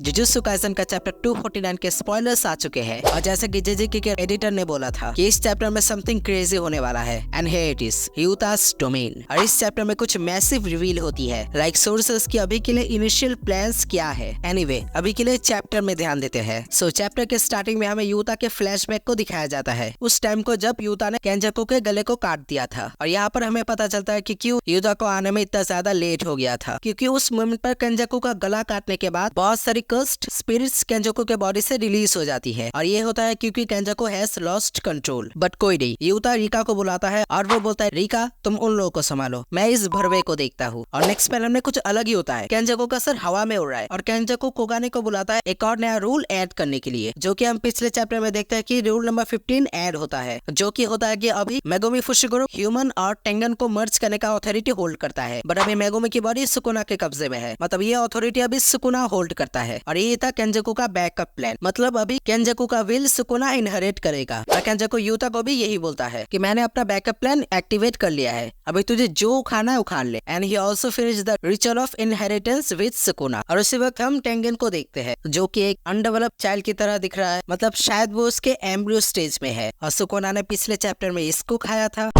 Jujutsu Kaisen का chapter 249 के spoilers आ चुके हैं और जैसे कि जेजेके के एडिटर ने बोला था कि इस चैप्टर में समथिंग क्रेजी होने वाला है and here it is Yuta's domain. और इस चैप्टर में कुछ मैसिव रिवील होती है लाइक सोर्सेस की अभी के लिए इनिशियल प्लान्स क्या है। एनीवे अभी के लिए चैप्टर में ध्यान देते हैं। सो चैप्टर के स्टार्टिंग में हमें यूता के फ्लैशबैक को दिखाया जाता है उस टाइम को जब यूता ने केंजाकू के गले को काट दिया था। और यहाँ पर हमें पता चलता है कि क्यों यूता को आने में इतना ज्यादा लेट हो गया था, क्योंकि उस मोमेंट पर केंजाकू का गला काटने के बाद बहुत सारी कर्स्ड स्पिरिट्स केंजाकू के बॉडी से रिलीज हो जाती है और ये होता है क्योंकि केंजाकू हैज लॉस्ट कंट्रोल। बट कोई नहीं, यूता रिका को बुलाता है और वो बोलता है रिका तुम उन लोगों को संभालो, मैं इस भरवे को देखता हूँ। और नेक्स्ट पैनल में कुछ अलग ही होता है, केंजाकू का सर हवा में उड़ रहा है और केंजाकू कोगाने को बुलाता है एक और नया रूल ऐड करने के लिए, जो कि हम पिछले चैप्टर में देखते हैं कि रूल नंबर 15 ऐड होता है, जो कि होता है कि अभी मेगुमी फुशिगुरु ह्यूमन और टेंगन को मर्ज करने का अथॉरिटी होल्ड करता है। बट अभी मेगुमी की बॉडी सुकुना के कब्जे में है, मतलब ये अथॉरिटी अभी सुकुना होल्ड करता है। और ये था केंजाकू का बैकअप प्लान, मतलब अभी केंजाकू का विल सुकुना इनहेरिट करेगा। और केंजाकू यूता को भी यही बोलता है कि मैंने अपना बैकअप प्लान एक्टिवेट कर लिया है, अभी तुझे जो उखाना है उखाड़ ले। And he also finish the ritual of inheritance with Sukuna. और उसी वक्त हम टेंगन को देखते हैं जो कि एक अनडेवलप्ड चाइल्ड की तरह दिख रहा है, मतलब शायद वो उसके एम्ब्रियो स्टेज में है और सुकुना ने पिछले चैप्टर में इसको खाया था।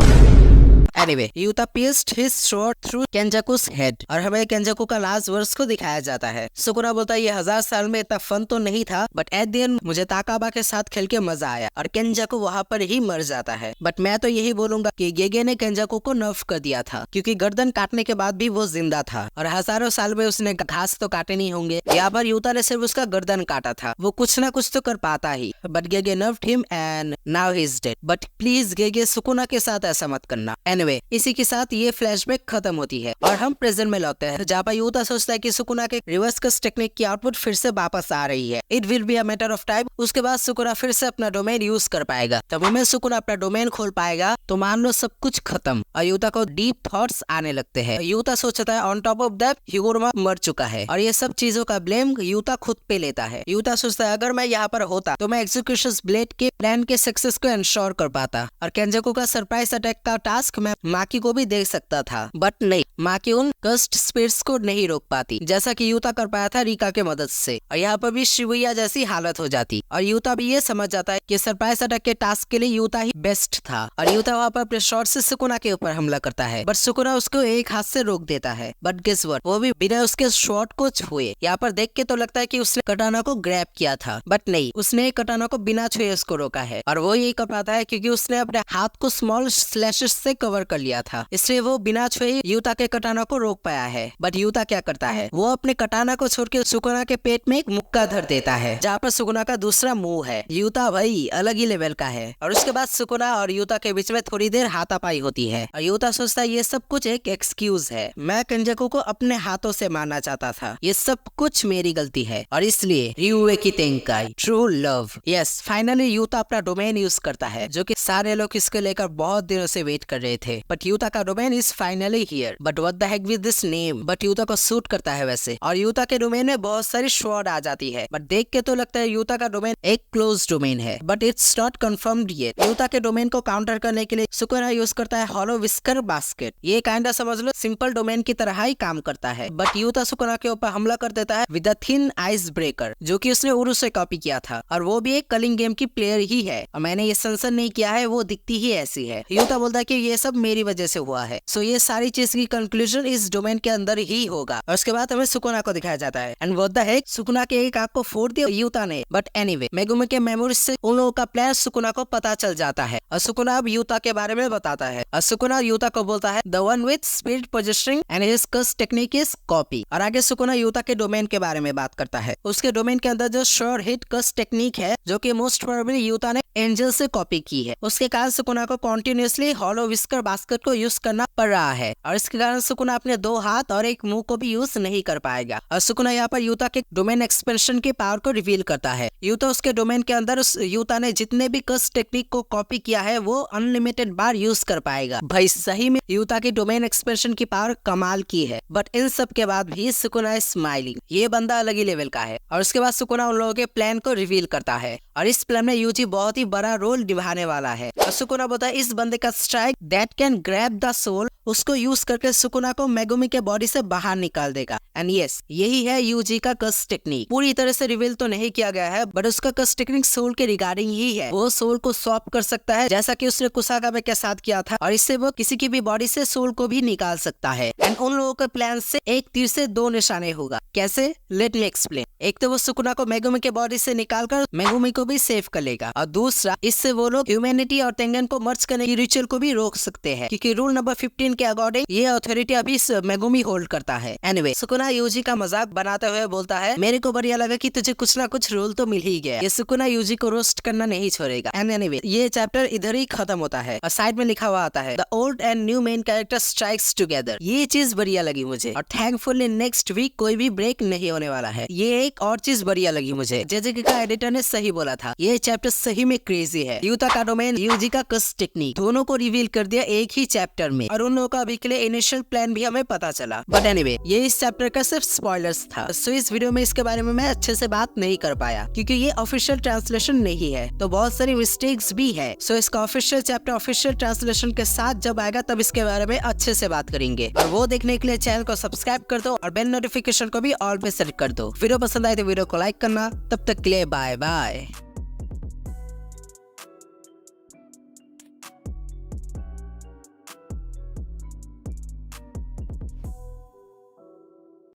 Anyway, Utah pierced his sword through Kenjaku's head और हमें केंजाकू का लास्ट वर्स को दिखाया जाता है। सुकुना बोलता है ये 1000 साल में इतना फन तो नहीं था, बट एट द एंड मुझे ताकाबा के साथ खेल के मजा आया और केंजाकू वहाँ पर ही मर जाता है। बट मैं तो यही बोलूंगा कि गेगे ने केंजाकू को नर्फ कर दिया था, क्योंकि गर्दन काटने के बाद भी वो जिंदा था और हजारों साल में उसने घास तो काटे नहीं होंगे। यहाँ पर यूता ने सिर्फ उसका गर्दन काटा था, वो कुछ ना कुछ तो कर पाता ही। But Gege nerfed him and now he is dead. But please Gege Sukuna के साथ ऐसा मत करना। एनीवे इसी के साथ ये फ्लैशबैक खत्म होती है और हम प्रेजेंट में लौटते हैं, जहाँ पर यूता सोचता है कि सुकुना के रिवर्स कस टेक्निक की आउटपुट फिर से वापस आ रही है। It will be a matter of time. उसके बाद सुकुना फिर से अपना डोमेन यूज कर पाएगा। तब में सुकुना अपना डोमेन खोल पाएगा तो मान लो सब कुछ खत्म। और यूता को डीप थॉट्स आने लगते हैं। यूता सोचता है ऑन टॉप ऑफ दैट हिगुरमा मर चुका है और ये सब चीजों का ब्लेम यूता खुद पे लेता है। यूता सोचता है अगर मैं यहाँ पर होता तो मैं एग्जीक्यूशन ब्लेड के प्लान के सक्सेस को इंश्योर कर पाता और केंजाकू का सरप्राइज अटैक का टास्क मैं माकी को भी दे सकता था। बट नहीं, माकी उन कस्ट स्पिरिट्स को नहीं रोक पाती जैसा कि यूता कर पाया था रिका के मदद से। और यहाँ पर भी शिबुया जैसी हालत हो जाती और यूता भी ये समझ जाता है कि सरप्राइज अटैक के टास्क के लिए यूता ही बेस्ट था। और यूता वहाँ पर अपने शॉट से सुकुना के ऊपर हमला करता है, बट सुकुना उसको एक हाथ से रोक देता है। बट गेस व्हाट, वो भी बिना उसके शॉट को छुए। यहाँ पर देख के तो लगता है कि उसने कटाना को ग्रैब किया था, बट नहीं, उसने कटाना को बिना छुए उसको रोका है। और वो यही कर पाता है क्योंकि उसने अपने हाथ को स्मॉल स्लैशेस से कवर कर लिया था, इसलिए वो बिना छुए यूता के कटाना को रोक पाया है। बट यूता क्या करता है, वो अपने कटाना को छोड़ के सुकुना के पेट में एक मुक्का धर देता है जहाँ पर सुकुना का दूसरा मुंह है। यूता भाई अलग ही लेवल का है। और उसके बाद सुकुना और यूता के बीच में थोड़ी देर हाथापाई होती है और यूता सोचता है ये सब कुछ एक एक्सक्यूज है, मैं केंजाकू को अपने हाथों से मारना चाहता था, ये सब कुछ मेरी गलती है और इसलिए रियुए की तेंकाई true love. Yes, finally Yuta अपना डोमेन यूज करता है, जो कि सारे लोग इसको लेकर बहुत दिनों से वेट कर रहे थे। बट यूता का domain is finally here. But what the Keck with this name. But Utah को सूट करता है वैसे, और यूता के डोमेन में बहुत सारी स्वॉर्ड आ जाती है। बट देख के तो लगता है यूता का डोमेन एक क्लोज डोमेन है, but it's not confirmed yet. Utah के डोमेन को काउंटर करने के लिए सुकुना यूज करता है हॉलो विस्कर बास्केट। ये काइंडा समझ लो सिंपल डोमेन की तरह ही काम करता है। बट यूता सुकुना के ऊपर हमला कर देता है with a thin ice breaker, जो कि उसने उरु से कॉपी किया था और वो भी एक कलिंग गेम की प्लेयर ही है और मैंने ये सेंसर नहीं किया है, वो दिखती ही ऐसी है। यूता बोलता है कि ये सब मेरी वजह से हुआ है। सो ये सारी चीज की कंक्लूजन इस डोमेन के अंदर ही होगा। और उसके बाद हमें सुकुना को दिखाया जाता है and what the heck, Sukuna के एक आंख को फोड़ दिया यूता ने। बट एनीवे मेगुमी के मेमोरी से उन लोगों का प्लान सुकुना को पता चल जाता है और सुकुना अब यूता के बारे में बताता है। और सुकुना यूता को बोलता है the one with spirit positioning and his curse technique is copy. और आगे सुकुना यूता के डोमेन के बारे में बात करता है। उसके डोमेन के अंदर जो श्योर हिट कर्स टेक्निक है, जो कि मोस्ट प्रोबेबली यूता ने एंजल से कॉपी की है, उसके कारण सुकुना को कॉन्टिन्यूसली हॉलो विस्कर बास्केट को यूज करना पड़ रहा है और इसके कारण सुकुना अपने 2 हाथ और एक मुंह को भी यूज नहीं कर पाएगा। और सुकुना यहाँ पर यूता के डोमेन एक्सपेंशन की पावर को रिवील करता है। यूता उसके डोमेन के अंदर यूता ने जितने भी कर्स टेक्निक को कॉपी किया है वो अनलिमिटेड बार यूज कर पाएगा। भाई सही में यूता की डोमेन एक्सपेंशन की पावर कमाल की है। बट इन सब के बाद भी सुकुना इज स्माइलिंग, ये बंदा अलग ही लेवल का है। और उसके बाद सुकुना उन लोगों के प्लान को रिवील करता है और इस प्लान में यूजी बहुत ही बड़ा रोल निभाने वाला है। और सुकुना बोलता है इस बंदे का strike that can grab the soul उसको यूज करके सुकुना को मेगुमी के बॉडी से बाहर निकाल देगा। एंड यस, यही है यूजी का कर्स टेक्निक। पूरी तरह से रिवील तो नहीं किया गया है, बट उसका कर्स टेक्निक सोल के रिगार्डिंग ही है। वो सोल को स्वैप कर सकता है, जैसा कि उसने कुसाकाबे के साथ किया था, और इससे वो किसी की भी बॉडी से सोल को भी निकाल सकता है। एंड उन लोगों के प्लान से एक तीर से दो निशाने होगा। कैसे? Let me explain. एक तो वो सुकुना को मेगुमी के बॉडी से निकालकर मेगुमी को भी सेव कर लेगा, और दूसरा, इससे वो लोग ह्यूमैनिटी और टेंगन को मर्ज करने की रिचुअल को भी रोक सकते हैं, क्योंकि रूल नंबर 15 के अकॉर्डिंग ये अथॉरिटी अभी मेगुमी होल्ड करता है। एनीवे, सुकुना यूजी का मजाक बनाते हुए बोलता है, मेरे को बढ़िया लगा कि तुझे कुछ ना कुछ रोल तो मिल ही गया। ये सुकुना यूजी को रोस्ट करना नहीं छोड़ेगा। एंड एनीवे, ये चैप्टर इधर ही खत्म होता है, और साइड में लिखा हुआ आता है, the old and new main character strikes together. ये चीज बढ़िया लगी मुझे, और थैंकफुली नेक्स्ट वीक कोई भी ब्रेक नहीं होने वाला है। ये एक और चीज बढ़िया लगी मुझे, जेजेके का एडिटर ने सही बोला था, ये चैप्टर सही में क्रेजी है। युता का डोमेन, यूजी का कर्स टेक्निक, दोनों को रिवील कर दिया एक ही चैप्टर में, और उन लोगों का अभी के लिए इनिशियल प्लान भी हमें पता चला। बट एनीवे, ये इस चैप्टर का सिर्फ स्पॉयलर्स था, सो इस वीडियो में इसके बारे में मैं अच्छे से बात नहीं कर पाया, क्योंकि ये ऑफिशियल ट्रांसलेशन नहीं है, तो बहुत सारी मिस्टेक्स भी है। सो इसका ऑफिशियल चैप्टर ऑफिशियल ट्रांसलेशन के साथ जब आएगा, तब इसके बारे में अच्छे से बात करेंगे। और वो देखने के लिए चैनल को सब्सक्राइब कर दो, और बेल नोटिफिकेशन को भी ऑल पे सेट कर दो। वीडियो पसंद आए तो वीडियो को लाइक करना। तब तक के लिए बाय बाय।